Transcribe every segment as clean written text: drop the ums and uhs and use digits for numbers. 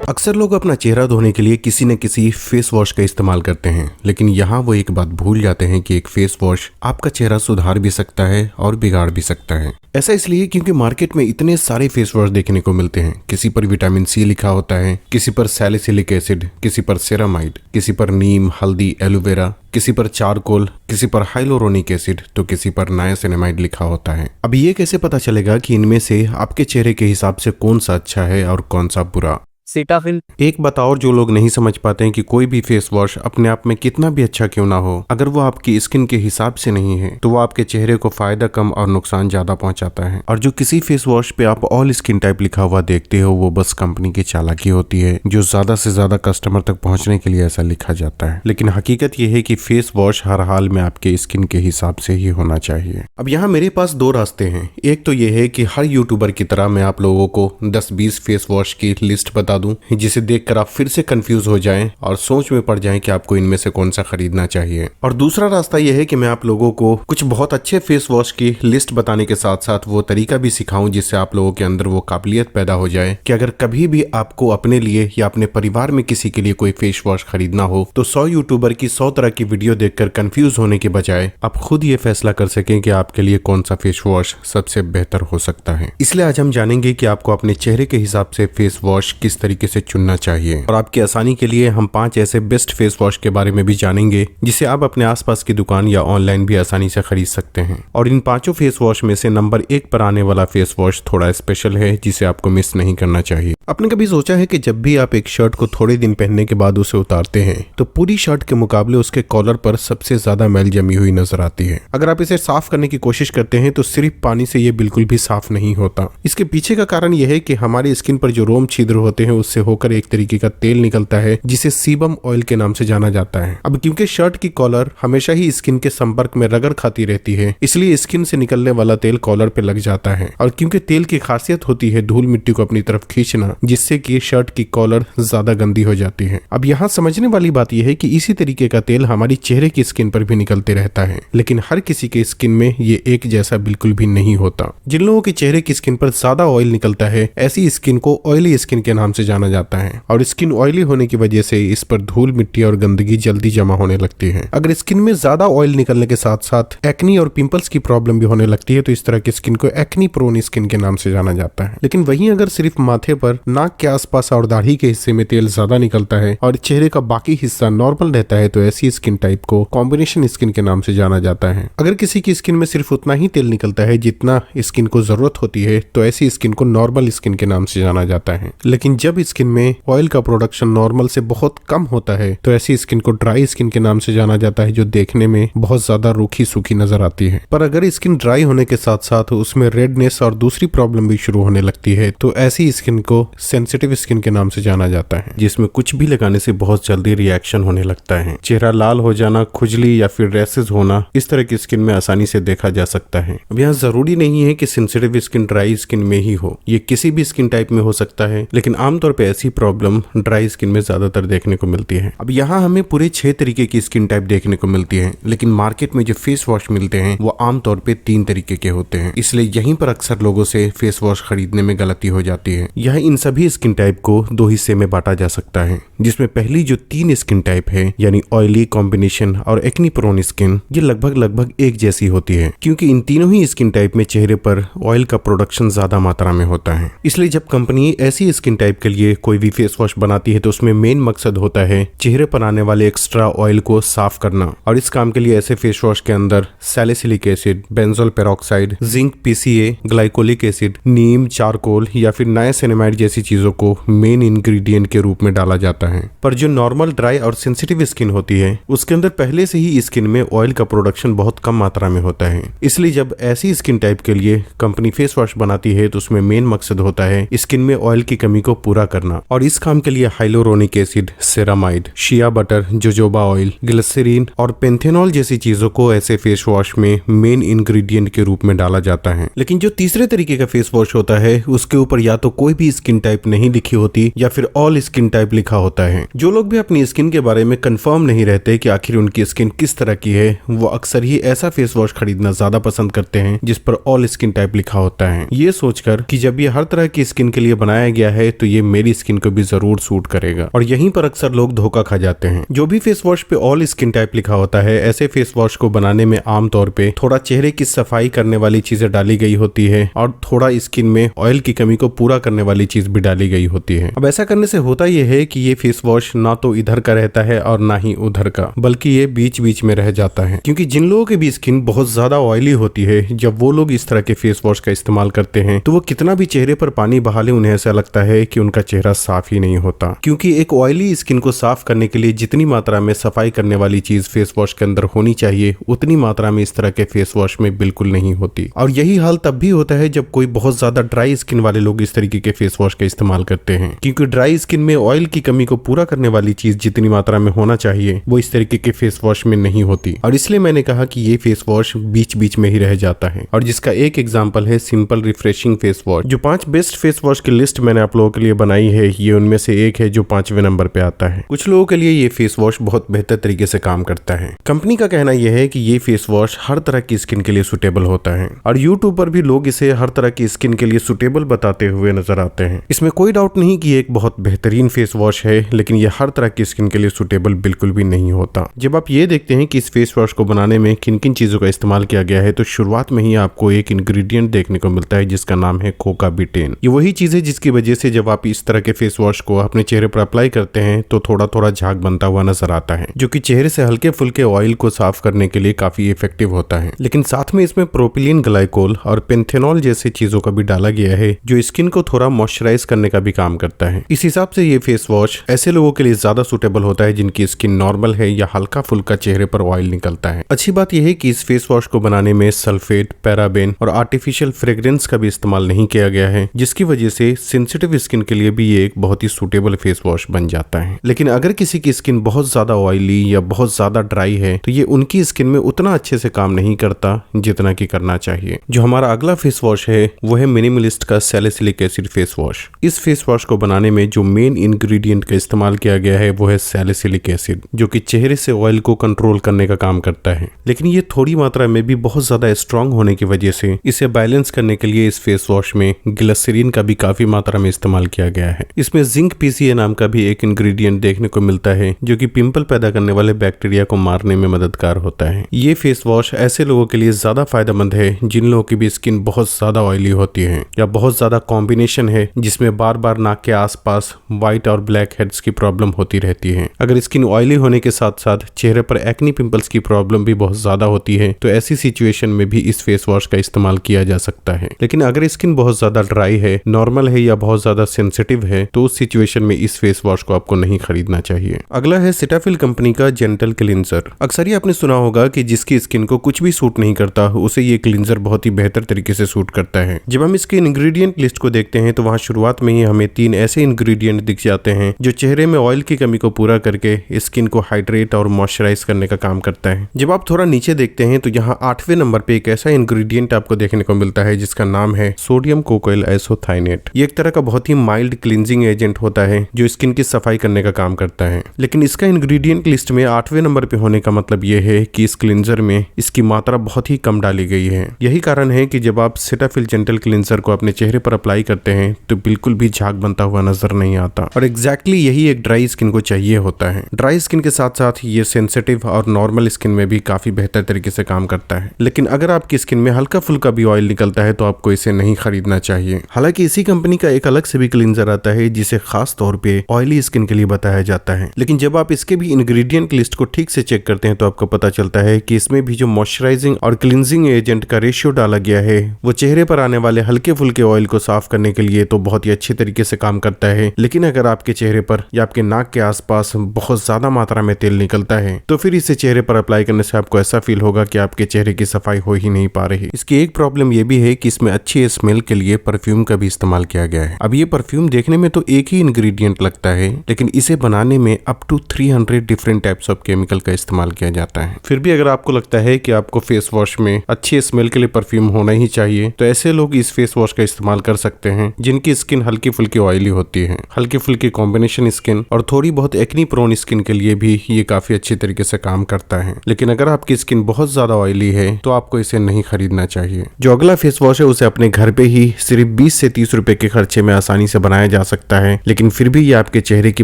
अक्सर लोग अपना चेहरा धोने के लिए किसी न किसी फेस वॉश का इस्तेमाल करते हैं, लेकिन यहाँ वो एक बात भूल जाते हैं कि एक फेस वॉश आपका चेहरा सुधार भी सकता है और बिगाड़ भी सकता है। ऐसा इसलिए क्योंकि मार्केट में इतने सारे फेस वॉश देखने को मिलते हैं। किसी पर विटामिन सी लिखा होता है, किसी पर सैलिसिलिक एसिड, किसी पर सेरामाइड, किसी पर नीम, हल्दी, एलोवेरा, किसी पर चारकोल, किसी पर हाइलोरोनिक एसिड, तो किसी पर नायासिनामाइड लिखा होता है। अब ये कैसे पता चलेगा कि इनमें से आपके चेहरे के हिसाब से कौन सा अच्छा है और कौन सा बुरा? सीटाफिल। एक बात और जो लोग नहीं समझ पाते हैं कि कोई भी फेस वॉश अपने आप में कितना भी अच्छा क्यों ना हो, अगर वो आपकी स्किन के हिसाब से नहीं है तो वो आपके चेहरे को फायदा कम और नुकसान ज्यादा पहुंचाता है। और जो किसी फेस वॉश पे आप ऑल स्किन टाइप लिखा हुआ देखते हो, वो बस कंपनी की चालाकी होती है जो ज्यादा से ज्यादा कस्टमर तक पहुंचने के लिए ऐसा लिखा जाता है। लेकिन हकीकत ये है कि फेस वॉश हर हाल में आपके स्किन के हिसाब से ही होना चाहिए। अब यहाँ मेरे पास दो रास्ते हैं। एक तो ये है कि हर यूट्यूबर की तरह मैं आप लोगों को 10-20 फेस वॉश की लिस्ट बता दूं, जिसे देखकर आप फिर से कंफ्यूज हो जाएं और सोच में पड़ जाएं कि आपको इनमें से कौन सा खरीदना चाहिए। और दूसरा रास्ता यह है कि मैं आप लोगों को कुछ बहुत अच्छे फेस वॉश की लिस्ट बताने के साथ साथ वो तरीका भी सिखाऊं जिससे आप लोगों के अंदर वो काबिलियत पैदा हो जाए कि अगर कभी भी आपको अपने लिए या अपने परिवार में किसी के लिए कोई फेस वॉश खरीदना हो तो 100 यूट्यूबर की 100 तरह की वीडियो देखकर कंफ्यूज होने के बजाय आप खुद ये फैसला कर सकें कि आपके लिए कौन सा फेस वॉश सबसे बेहतर हो सकता है। इसलिए आज हम जानेंगे कि आपको अपने चेहरे के हिसाब से फेस वॉश किस तरीके से चुनना चाहिए। और आपकी आसानी के लिए हम 5 ऐसे बेस्ट फेस वॉश के बारे में भी जानेंगे जिसे आप अपने आसपास की दुकान या ऑनलाइन भी आसानी से खरीद सकते हैं। और इन 5 फेस वॉश में से नंबर 1 पर आने वाला फेस वॉश थोड़ा स्पेशल है जिसे आपको मिस नहीं करना चाहिए। आपने कभी सोचा है कि जब भी आप एक शर्ट को थोड़े दिन पहनने के बाद उसे उतारते हैं तो पूरी शर्ट के मुकाबले उसके कॉलर पर सबसे ज्यादा मैल जमी हुई नजर आती है। अगर आप इसे साफ करने की कोशिश करते हैं तो सिर्फ पानी से ये बिल्कुल भी साफ नहीं होता। इसके पीछे का कारण यह है कि हमारी स्किन पर जो रोम छिद्र होते हैं उससे होकर एक तरीके का तेल निकलता है जिसे सीबम ऑयल के नाम से जाना जाता है। अब क्योंकि शर्ट की कॉलर हमेशा ही स्किन के संपर्क में रगड़ खाती रहती है, इसलिए स्किन से निकलने वाला तेल कॉलर पे लग जाता है। और क्योंकि तेल की खासियत होती है धूल मिट्टी को अपनी तरफ खींचना, जिससे कि शर्ट की कॉलर ज्यादा गंदी हो जाती है। अब यहाँ समझने वाली बात यह है कि इसी तरीके का तेल हमारी चेहरे की स्किन पर भी निकलते रहता है, लेकिन हर किसी के स्किन में ये एक जैसा बिल्कुल भी नहीं होता। जिन लोगों के चेहरे की स्किन पर ज्यादा ऑयल निकलता है, ऐसी स्किन को ऑयली स्किन के नाम से जाना जाता है। और स्किन ऑयली होने की वजह से इस पर धूल मिट्टी और गंदगी जल्दी जमा होने लगती है। अगर स्किन में ज्यादा ऑयल निकलने के साथ साथ एक्नी और पिंपल्स की प्रॉब्लम भी होने लगती है तो इस तरह की स्किन को एक्नी प्रोन स्किन के नाम से जाना जाता है। लेकिन वहीं अगर सिर्फ माथे पर, नाक के आसपास और दाढ़ी के हिस्से में तेल ज्यादा निकलता है और चेहरे का बाकी हिस्सा नॉर्मल रहता है तो ऐसी स्किन टाइप को कॉम्बिनेशन स्किन के नाम से जाना जाता है। अगर किसी की स्किन में सिर्फ उतना ही तेल निकलता है जितना स्किन को जरूरत होती है तो ऐसी स्किन को नॉर्मल स्किन के नाम से जाना जाता है। लेकिन जब स्किन में ऑयल का प्रोडक्शन नॉर्मल से बहुत कम होता है तो ऐसी स्किन को ड्राई स्किन के नाम से जाना जाता है, जो देखने में बहुत ज्यादा रूखी सूखी नजर आती है। पर अगर स्किन ड्राई होने के साथ साथ उसमें रेडनेस और दूसरी प्रॉब्लम भी शुरू होने लगती है तो ऐसी स्किन को सेंसिटिव स्किन के नाम से जाना जाता है, जिसमें कुछ भी लगाने से बहुत जल्दी रिएक्शन होने लगता है। चेहरा लाल हो जाना, खुजली या फिर रैसेस होना, इस तरह की स्किन में आसानी से देखा जा सकता है। अब यहाँ जरूरी नहीं है कि सेंसिटिव स्किन ड्राई स्किन में ही हो, ये किसी भी स्किन टाइप में हो सकता है, लेकिन आमतौर पर ऐसी प्रॉब्लम ड्राई स्किन में ज्यादातर देखने को मिलती है। अब यहाँ हमें पूरे 6 तरीके की स्किन टाइप देखने को मिलती है, लेकिन मार्केट में जो फेस वॉश मिलते हैं वो आमतौर पे 3 तरीके के होते हैं। इसलिए यहीं पर अक्सर लोगों से फेस वॉश खरीदने में गलती हो जाती है। यह इन सभी स्किन टाइप को 2 हिस्से में बांटा जा सकता है, जिसमें पहली जो 3 स्किन टाइप है यानी ऑयली, कॉम्बिनेशन और एक्नी प्रोन स्किन, ये लगभग एक जैसी होती है, क्योंकि इन तीनों ही स्किन टाइप में चेहरे पर ऑयल का प्रोडक्शन ज्यादा मात्रा में होता है। इसलिए जब कंपनी ऐसी स्किन टाइप के लिए कोई भी फेस वॉश बनाती है तो उसमें मेन मकसद होता है चेहरे पर आने वाले एक्स्ट्रा ऑयल को साफ करना। और इस काम के लिए ऐसे फेस वॉश के अंदर salicylic acid, benzoyl peroxide, zinc PCA, glycolic acid, नीम, चारकोल या फिर नायासिनामाइड जैसी चीजों को मेन इंग्रेडिएंट के रूप में डाला जाता है। पर जो नॉर्मल, ड्राई और सेंसिटिव स्किन होती है उसके अंदर पहले से ही स्किन में ऑयल का प्रोडक्शन बहुत कम मात्रा में होता है। इसलिए जब ऐसी स्किन टाइप के लिए कंपनी फेस वॉश बनाती है तो उसमें मेन मकसद होता है स्किन में ऑयल की कमी को पूरा करना। और इस काम के लिए hyaluronic acid, ceramide, shea butter, jojoba oil, glycerin और पेंथेनॉल जैसी चीजों को ऐसे फेस वॉश में मेन इंग्रेडिएंट के रूप में डाला जाता है। लेकिन जो तीसरे तरीके का फेस वॉश होता है उसके ऊपर या तो कोई भी स्किन टाइप नहीं लिखी होती या फिर ऑल स्किन टाइप लिखा होता है। जो लोग भी अपनी स्किन के बारे में कंफर्म नहीं रहते कि आखिर उनकी स्किन किस तरह की है, वो अक्सर ही ऐसा फेस वॉश खरीदना ज्यादा पसंद करते हैं जिस पर ऑल स्किन टाइप लिखा होता है, ये सोचकर कि जब ये हर तरह की स्किन के लिए बनाया गया है तो ये मेरी स्किन को भी जरूर सूट करेगा। और यहीं पर अक्सर लोग धोखा खा जाते हैं। जो भी फेस वॉश पे ऑल स्किन टाइप लिखा होता है, ऐसे फेस वॉश को बनाने में आमतौर पे थोड़ा चेहरे की सफाई करने वाली चीजें डाली गई होती है और थोड़ा स्किन में ऑयल की कमी को पूरा करने वाली चीज भी डाली गई होती है। अब ऐसा करने से होता यह है कि ये फेस वॉश ना तो इधर का रहता है और ना ही उधर का, बल्कि ये बीच बीच में रह जाता है। क्योंकि जिन लोगों की भी स्किन बहुत ज्यादा ऑयली होती है, जब वो लोग इस तरह के फेस वॉश का इस्तेमाल करते हैं तो वो कितना भी चेहरे पर पानी बहा ले, उन्हें ऐसा लगता है कि उनका चेहरा साफ ही नहीं होता। क्योंकि एक ऑयली स्किन को साफ करने के लिए जितनी मात्रा में सफाई करने वाली चीज फेस वॉश के अंदर होनी चाहिए, उतनी मात्रा में इस तरह के फेस वॉश में बिल्कुल नहीं होती। और यही हाल तब भी होता है जब कोई बहुत ज्यादा ड्राई स्किन वाले लोग इस तरीके के फेस वॉश का इस्तेमाल करते हैं। क्योंकि ड्राई स्किन में ऑयल की कमी को पूरा करने वाली चीज जितनी मात्रा में होना चाहिए वो इस तरीके के फेस वॉश में नहीं होती। और इसलिए मैंने कहा कि ये फेस वॉश बीच बीच में ही रह जाता है। और जिसका एक एग्जांपल है सिंपल रिफ्रेशिंग फेस वॉश। जो 5 बेस्ट फेस वॉश की लिस्ट मैंने आप लोगों के लिए बनाई है, ये उनमें से एक है जो 5वें नंबर पे आता है। कुछ लोगों के लिए ये फेस वॉश बहुत बेहतर तरीके से काम करता है। कंपनी का कहना यह है कि ये फेस वॉश हर तरह की स्किन के लिए सुटेबल होता है और यूट्यूब पर भी लोग इसे हर तरह की स्किन के लिए सुटेबल बताते हुए नजर आते हैं। इसमें कोई डाउट नहीं कि ये एक बहुत बेहतरीन फेस वॉश है, लेकिन ये हर तरह की स्किन के लिए सुटेबल बिल्कुल भी नहीं होता। जब आप ये देखते हैं कि इस फेस वॉश को बनाने में किन किन चीजों का इस्तेमाल किया गया है, तो शुरुआत में ही आपको एक इंग्रेडिएंट देखने को मिलता है जिसका नाम है कोका बीटेन। ये वही चीज है जिसकी वजह से जब आप इस तरह के फेस वॉश को अपने चेहरे पर अप्लाई करते हैं तो थोड़ा थोड़ा झाग बनता हुआ नजर आता है, जो कि चेहरे से हल्के फुल्के ऑयल को साफ करने के लिए काफी इफेक्टिव होता है। लेकिन साथ में इसमें प्रोपिलीन ग्लाइकोल और पेंथेनॉल जैसी चीजों का भी डाला गया है जो स्किन को थोड़ा मॉइस्चराइज करने का भी काम करता है। इस हिसाब से ये फेस वॉश ऐसे लोगों के लिए ज्यादा सुटेबल होता है जिनकी स्किन नॉर्मल है या हल्का फुल्का चेहरे पर ऑयल निकलता है। अच्छी बात यह है कि इस फेस वॉश को बनाने में सल्फेट, पैराबेन और आर्टिफिशियल फ्रेग्रेंस का भी इस्तेमाल नहीं किया गया है, जिसकी वजह से सेंसिटिव स्किन के लिए भी ये एक बहुत ही सुटेबल फेस वॉश बन जाता है। लेकिन अगर किसी की स्किन बहुत ज्यादा ऑयली या बहुत ज्यादा ड्राई है तो ये उनकी स्किन में उतना अच्छे से काम नहीं करता जितना कि करना चाहिए। जो हमारा अगला फेस वॉश है वो है मिनिमलिस्ट का सैलिसिलिक एसिड फेस वॉश। इस फेस वॉश को बनाने में जो मेन इंग्रेडिएंट का इस्तेमाल किया गया है वो है सैलिसिलिक एसिड, जो कि चेहरे से ऑयल को कंट्रोल करने का काम करता है। लेकिन ये थोड़ी मात्रा में भी बहुत ज्यादा स्ट्रांग होने की वजह से इसे बैलेंस करने के लिए इस फेस वॉश में ग्लिसरीन का भी काफी मात्रा में इस्तेमाल किया गया है। इसमें जिंक पीसीए नाम का भी एक इंग्रेडिएंट देखने को मिलता है जो कि पिंपल पैदा करने वाले बैक्टीरिया को मारने में मददगार होता है। ये फेस वॉश ऐसे लोगों के लिए ज्यादा फायदेमंद है जिन लोगों की भी स्किन बहुत ज्यादा ऑयली होती है या बहुत ज्यादा कॉम्बिनेशन है जिसमें बार बार नाक के आसपास व्हाइट और ब्लैक हेड्स की प्रॉब्लम होती रहती है। अगर स्किन ऑयली होने के साथ साथ चेहरे पर एक्नी पिंपल्स की प्रॉब्लम भी बहुत ज्यादा होती है तो ऐसी सिचुएशन में भी इस फेस वॉश का इस्तेमाल किया जा सकता है। लेकिन अगर स्किन बहुत ज्यादा ड्राई है, नॉर्मल है या बहुत ज्यादा सेंसिटिव है तो उस सिचुएशन में इस फेस वॉश को आपको नहीं खरीदना चाहिए। अगला है सेटाफिल कंपनी का जेंटल क्लींजर। अक्सर ही आपने सुना होगा कि जिसकी स्किन को कुछ भी सूट नहीं करता उसे ये क्लींजर बहुत ही बेहतर तरीके से सूट करता है। जब हम इसके इंग्रेडिएंट लिस्ट को देखते हैं तो वहां शुरुआत में ही हमें 3 ऐसे इंग्रेडिएंट दिख जाते हैं जो चेहरे में ऑयल की कमी को पूरा करके स्किन को हाइड्रेट और मॉइस्चराइज करने का काम करता है। जब आप थोड़ा नीचे देखते हैं तो यहाँ 8वें नंबर पे एक ऐसा इंग्रेडिएंट आपको देखने को मिलता है जिसका नाम है सोडियम कोकोइल आइसोथाइनेट। ये एक तरह का बहुत ही माइल्ड क्लींजिंग एजेंट होता है जो स्किन की सफाई करने का काम करता है। लेकिन इसका इंग्रेडिएंट लिस्ट में 8वें नंबर पे होने का मतलब ये है कि इस क्लींजर में इसकी मात्रा बहुत ही कम डाली गई है। यही कारण है कि जब आप सेटाफिल जेंटल क्लींजर को अपने चेहरे पर अप्लाई करते हैं तो बिल्कुल भी झाग बनता हुआ नजर नहीं आता। और एग्जैक्टली यही एक ड्राई स्किन को चाहिए होता है। ड्राई स्किन के साथ साथ ये सेंसिटिव और नॉर्मल स्किन में भी काफी बेहतर तरीके से काम करता है। लेकिन अगर आपकी स्किन में हल्का फुल्का भी ऑयल निकलता है तो आपको इसे नहीं खरीदना चाहिए। हालांकि इसी कंपनी का एक अलग से भी क्लींजर आता है जिसे खास तौर पे ऑयली स्किन के लिए बताया जाता है। लेकिन जब आप इसके भी इंग्रेडिएंट लिस्ट को ठीक से चेक करते हैं तो आपको पता चलता है कि इसमें भी जो मॉइस्चराइजिंग और क्लींजिंग एजेंट का रेशियो डाला गया है वो चेहरे पर आने वाले हल्के फुल्के ऑयल को साफ करने के लिए तो बहुत ही अच्छे तरीके से काम करता है। लेकिन अगर आपके चेहरे पर या आपके नाक के आसपास बहुत ज्यादा मात्रा में तेल निकलता है तो फिर इसे चेहरे पर अप्लाई करने से आपको ऐसा फील होगा कि आपके चेहरे की सफाई हो ही नहीं पा रही। इसकी एक प्रॉब्लम ये भी है कि इसमें अच्छी स्मेल के लिए परफ्यूम का भी इस्तेमाल किया गया है। अब ये परफ्यूम देखने में तो एक ही इंग्रेडिएंट लगता है लेकिन इसे बनाने में up to 300 different types of chemical का इस्तेमाल किया जाता है। फिर भी अगर आपको लगता है कि आपको फेस वॉश में अच्छी स्मेल के लिए परफ्यूम होना ही चाहिए तो ऐसे लोग इस फेस वॉश का इस्तेमाल कर सकते हैं जिनकी स्किन हल्की फुल्की ऑयली होती है। हल्की फुल्की कॉम्बिनेशन स्किन और थोड़ी बहुत एक्नी प्रोन स्किन के लिए भी ये काफी अच्छी तरीके से काम करता है। लेकिन अगर आपकी स्किन बहुत ज्यादा ऑयली है तो आपको इसे नहीं खरीदना चाहिए। जो अगला फेस वॉश है उसे अपने घर पे ही सिर्फ 20 से 30 रुपए के खर्चे में आसानी से बनाया बनाया जा सकता है, लेकिन फिर भी ये आपके चेहरे की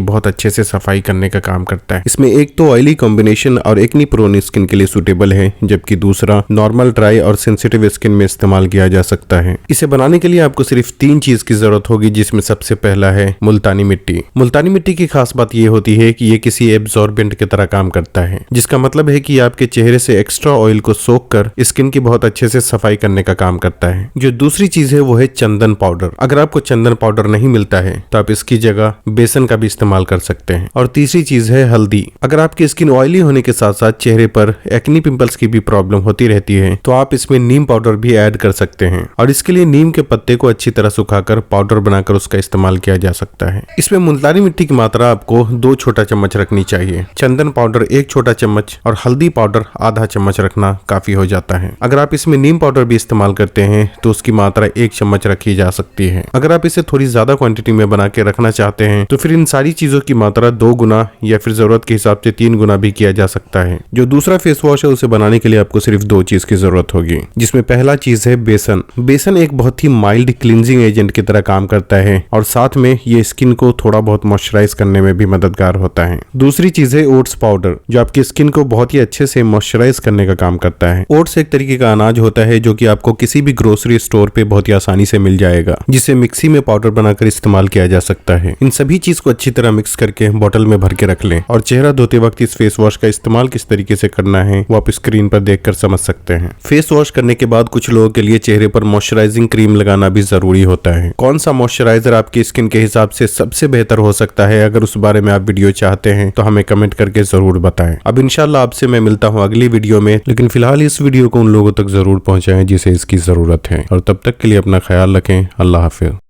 बहुत अच्छे से सफाई करने का काम करता है। इसमें एक तो ऑयली कॉम्बिनेशन और एक्नी प्रोन स्किन के लिए सूटेबल है, जबकि दूसरा नॉर्मल, ड्राई और सेंसिटिव स्किन में इस्तेमाल किया जा सकता है। इसे बनाने के लिए आपको सिर्फ 3 चीज की जरूरत होगी, जिसमें सबसे पहला है मुल्तानी मिट्टी। मुल्तानी मिट्टी की खास बात ये होती है कि ये किसी एब्जॉर्बेंट की तरह काम करता है, जिसका मतलब है कि आपके चेहरे से एक्स्ट्रा ऑयल को सोख कर स्किन की बहुत अच्छे से सफाई करने का काम करता है। जो दूसरी चीज है वो है चंदन पाउडर। अगर आपको चंदन पाउडर नहीं मिलता है तो आप इसकी जगह बेसन का भी इस्तेमाल कर सकते हैं। और तीसरी चीज है हल्दी। अगर आपकी स्किन ऑयली होने के साथ साथ चेहरे पर एक्नी पिंपल्स की भी प्रॉब्लम होती रहती है तो आप इसमें नीम पाउडर भी ऐड कर सकते हैं, और इसके लिए नीम के पत्ते को अच्छी तरह सुखाकर पाउडर बनाकर उसका इस्तेमाल किया जा सकता है। इसमें मुल्तानी मिट्टी की मात्रा आपको 2 छोटा चम्मच रखनी चाहिए, चंदन पाउडर 1 छोटा चम्मच और हल्दी पाउडर आधा चम्मच रखना काफी हो जाता है। अगर आप इसमें नीम पाउडर भी इस्तेमाल करते हैं तो उसकी मात्रा 1 चम्मच रखी जा सकती है। अगर आप इसे थोड़ी ज्यादा क्वांटिटी में बना के रखना चाहते हैं तो फिर इन सारी चीजों की मात्रा 2 गुना या फिर जरूरत के हिसाब से 3 गुना भी किया जा सकता है। जो दूसरा फेस वॉश है उसे बनाने के लिए आपको सिर्फ 2 चीज की जरूरत होगी, जिसमें पहला चीज है बेसन। बेसन एक बहुत ही माइल्ड क्लींजिंग एजेंट की तरह काम करता है और साथ में ये स्किन को थोड़ा बहुत मॉइस्चराइज करने में भी मददगार होता है। दूसरी चीज है ओट्स पाउडर, जो आपकी स्किन को बहुत ही अच्छे से मॉइस्चराइज करने का काम करता है। ओट्स एक तरीके का अनाज होता है जो कि आपको किसी भी ग्रोसरी स्टोर पे बहुत ही आसानी से मिल जाएगा, जिसे मिक्सी में पाउडर बनाकर इस्तेमाल किया जा सकता है। इन सभी चीज को अच्छी तरह मिक्स करके बोतल में भर के रख लें, और चेहरा धोते वक्त इस फेस वॉश का इस्तेमाल किस तरीके से करना है वो आप स्क्रीन पर देखकर समझ सकते हैं। फेस वॉश करने के बाद कुछ लोगों के लिए चेहरे पर मॉइस्चराइजिंग क्रीम लगाना भी जरूरी होता है। कौन सा मॉइस्चराइजर आपकी स्किन के हिसाब से सबसे बेहतर हो सकता है, अगर उस बारे में आप वीडियो चाहते हैं तो हमें कमेंट करके जरूर बताएं। अब इंशाल्लाह आपसे मैं मिलता हूं अगली वीडियो में, लेकिन फिलहाल इस वीडियो को उन लोगों तक जरूर पहुंचाएं जिसे इसकी जरूरत है, और तब तक के लिए अपना ख्याल रखें। अल्लाह हाफिज।